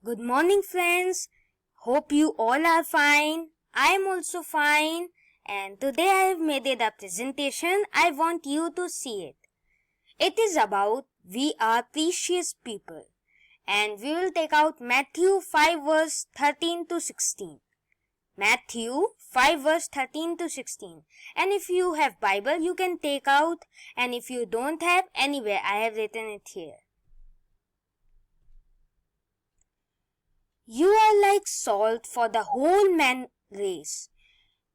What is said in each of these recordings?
Good morning, friends. Hope you all are fine. I am also fine. And today I have made a presentation. I want you to see it. It is about we are precious people. And we will take out Matthew 5 verse 13 to 16. Matthew 5 verse 13 to 16. And if you have Bible, you can take out. And if you don't have, anyway, I have written it here. You are like salt for the whole man race.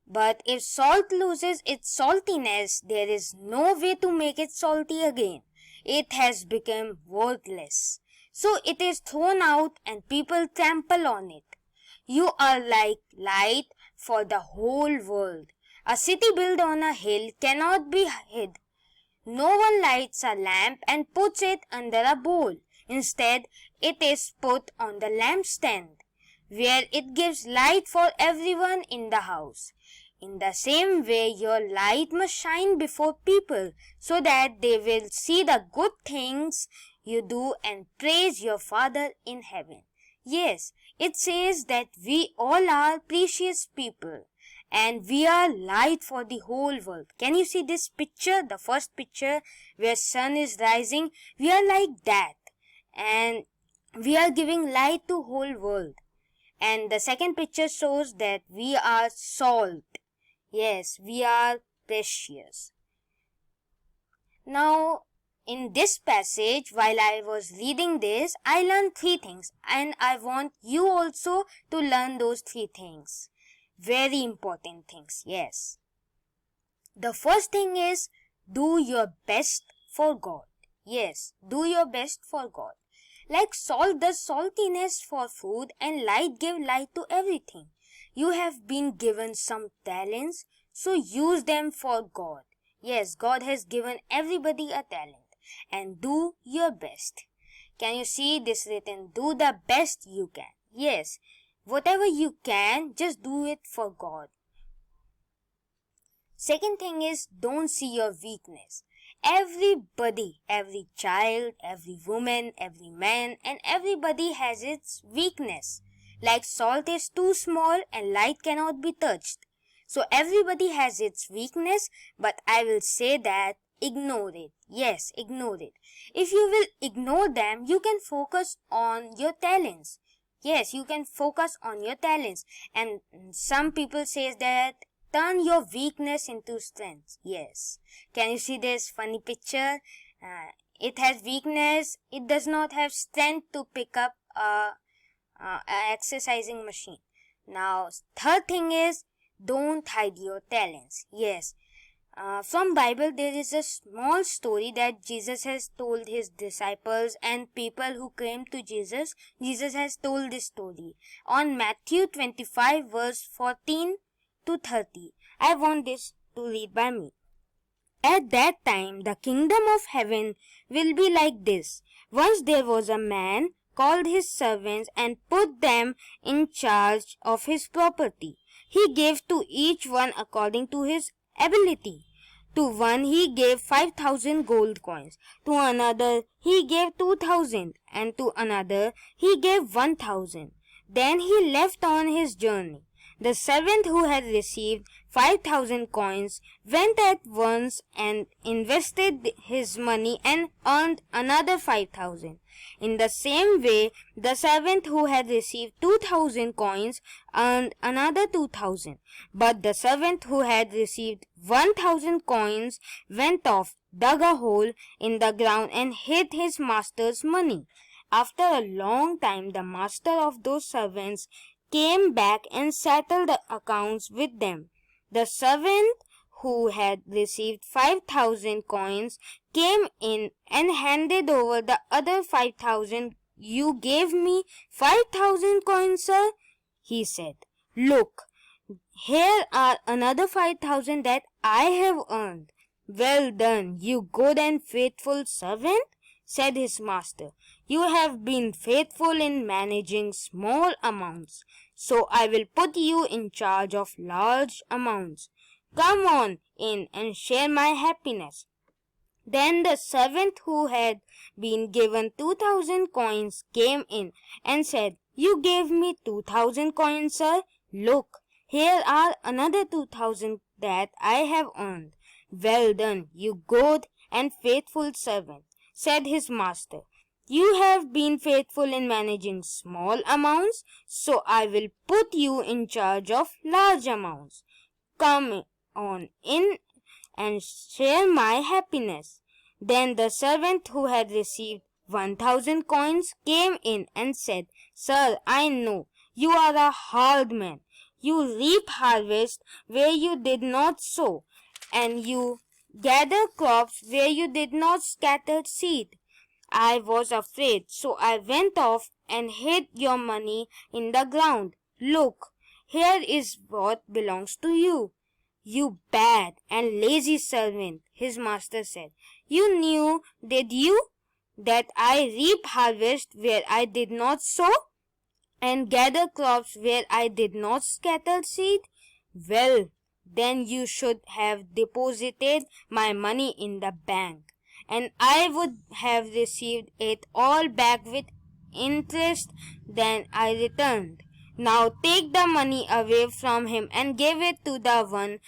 But if salt loses its saltiness, there is no way to make it salty again. It has become worthless. So it is thrown out and people trample on it. You are like light for the whole world. A city built on a hill cannot be hid. No one lights a lamp and puts it under a bowl. Instead, it is put on the lampstand, where it gives light for everyone in the house. In the same way, your light must shine before people, so that they will see the good things you do and praise your Father in heaven. Yes, it says that we all are precious people, and we are light for the whole world. Can you see this picture? The first picture where sun is rising. We are like that. And we are giving light to whole world. And the second picture shows that we are salt. Yes, we are precious. Now, in this passage, while I was reading this, I learned three things. And I want you also to learn those three things. Very important things, yes. The first thing is, do your best for God. Yes, do your best for God. Like salt does saltiness for food and light give light to everything. You have been given some talents, so use them for God. Yes, God has given everybody a talent. And do your best. Can you see this written? Do the best you can. Yes, whatever you can, just do it for God. Second thing is, don't see your weakness. Everybody, every child, every woman, every man, and everybody has its weakness. Like salt is too small and light cannot be touched. So everybody has its weakness, but I will say that ignore it. Yes, ignore it. If you will ignore them, you can focus on your talents. Yes, you can focus on your talents. And some people say that turn your weakness into strength. Yes. Can you see this funny picture? It has weakness. It does not have strength to pick up a exercising machine. Now, third thing is, don't hide your talents. Yes. From Bible, there is a small story that Jesus has told his disciples and people who came to Jesus. Jesus has told this story. On Matthew 25 verse 14 to 30. I want this to read by me. At that time, the kingdom of heaven will be like this. Once there was a man, called his servants and put them in charge of his property. He gave to each one according to his ability. To one he gave 5,000 gold coins. To another he gave 2,000. And to another he gave 1,000. Then he left on his journey. The servant who had received 5,000 coins went at once and invested his money and earned another 5,000. In the same way, the servant who had received 2,000 coins earned another 2,000. But the servant who had received 1,000 coins went off, dug a hole in the ground and hid his master's money. After a long time, the master of those servants came back and settled the accounts with them. The servant who had received 5,000 coins came in and handed over the other 5,000. You gave me 5,000 coins, sir, he said. Look, here are another 5,000 that I have earned. Well done, you good and faithful servant, said his master. You have been faithful in managing small amounts, so I will put you in charge of large amounts. Come on in and share my happiness. Then the servant who had been given 2,000 coins came in and said, You gave me 2,000 coins, sir. Look, here are another 2,000 that I have earned. Well done, you good and faithful servant, said his master. You have been faithful in managing small amounts, so I will put you in charge of large amounts. Come on in and share my happiness. Then the servant who had received 1,000 coins came in and said, Sir, I know you are a hard man. You reap harvest where you did not sow, and you gather crops where you did not scatter seed. I was afraid, so I went off and hid your money in the ground. Look, here is what belongs to you. You bad and lazy servant, his master said. You knew, did you, that I reap harvest where I did not sow, and gather crops where I did not scatter seed? Well, then you should have deposited my money in the bank, and I would have received it all back with interest then I returned. Now take the money away from him and give it to the one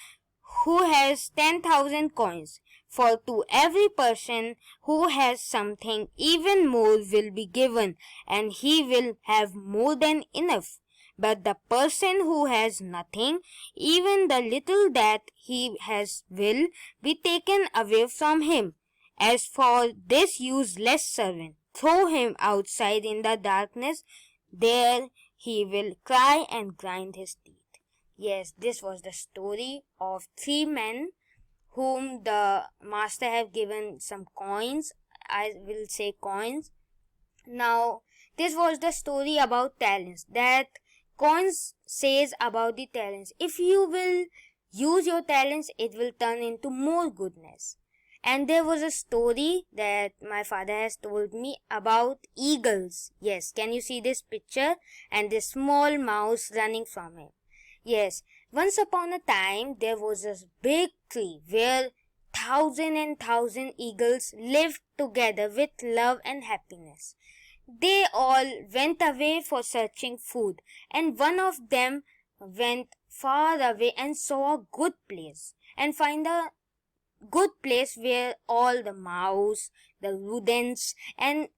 who has 10,000 coins. For to every person who has something, even more will be given, and he will have more than enough. But the person who has nothing, even the little that he has will be taken away from him. As for this useless servant, throw him outside in the darkness. There he will cry and grind his teeth. Yes, this was the story of three men whom the master have given some coins. I will say coins. Now, this was the story about talents. That coins says about the talents. If you will use your talents, it will turn into more goodness. And there was a story that my father has told me about eagles. Yes, can you see this picture? And this small mouse running from it. Yes, once upon a time there was a big tree where thousand and thousand eagles lived together with love and happiness. They all went away for searching food, and one of them went far away and saw a good place, and find a good place where all the mouse, the rodents, and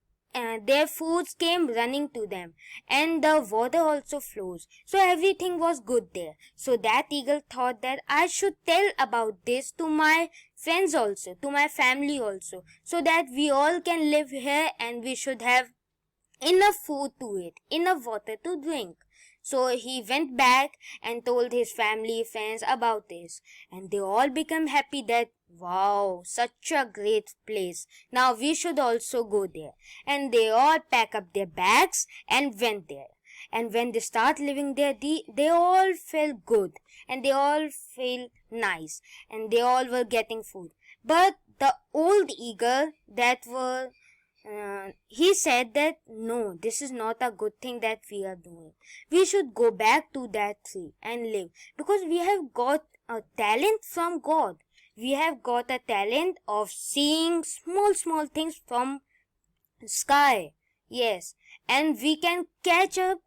their foods came running to them, and the water also flows. So everything was good there. So that eagle thought that I should tell about this to my friends also, to my family also, so that we all can live here and we should have enough food to eat, enough water to drink. So he went back and told his family, friends about this, and they all became happy that, wow, such a great place. Now we should also go there. And they all pack up their bags and went there. And when they start living there, they all felt good, and they all feel nice, and they all were getting food. But the old eagle he said that no, this is not a good thing that we are doing. We should go back to that tree and live, because we have got a talent from God. We have got a talent of seeing small things from sky. Yes, and we can catch up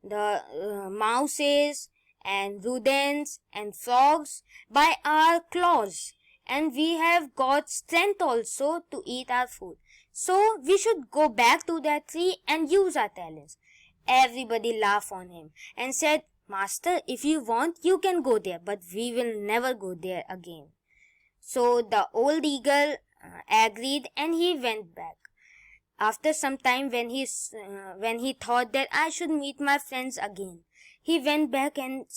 the mouses and rodents and frogs by our claws. And we have got strength also to eat our food. So we should go back to that tree and use our talents. Everybody laughed on him and said, Master, if you want, you can go there, but we will never go there again. So the old eagle agreed, and he went back. After some time, when he thought that I should meet my friends again, he went back and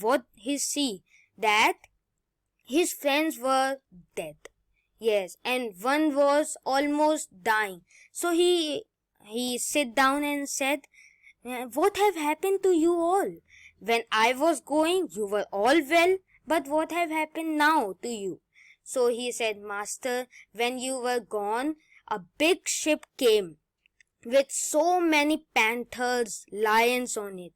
what he see that his friends were dead. Yes, and one was almost dying. So he sit down and said, what have happened to you all? When I was going, you were all well, but what have happened now to you? So he said, Master, when you were gone, a big ship came with so many panthers, lions on it.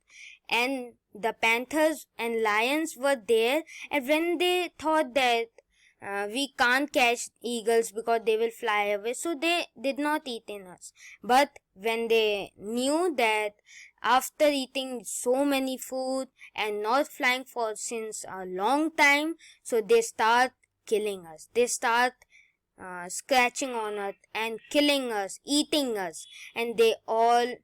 And the panthers and lions were there, and when they thought that we can't catch eagles because they will fly away, so they did not eat in us. But when they knew that after eating so many food and not flying for since a long time, so they start killing us. They start scratching on us and killing us, eating us, and they all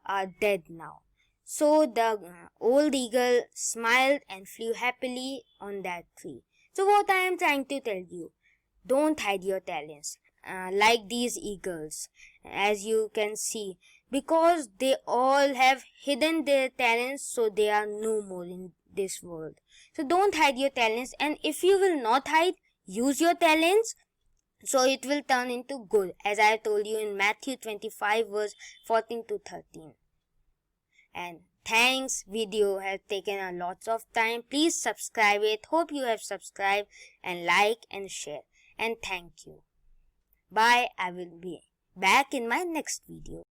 are dead now. So the old eagle smiled and flew happily on that tree. So what I am trying to tell you, don't hide your talents like these eagles, as you can see, because they all have hidden their talents, so they are no more in this world. So don't hide your talents, and if you will not hide, use your talents, so it will turn into good, as I told you in Matthew 25 verse 14 to 13. And thanks, video has taken a lots of time. Please subscribe it. Hope you have subscribed and like and share. And thank you. Bye. I will be back in my next video.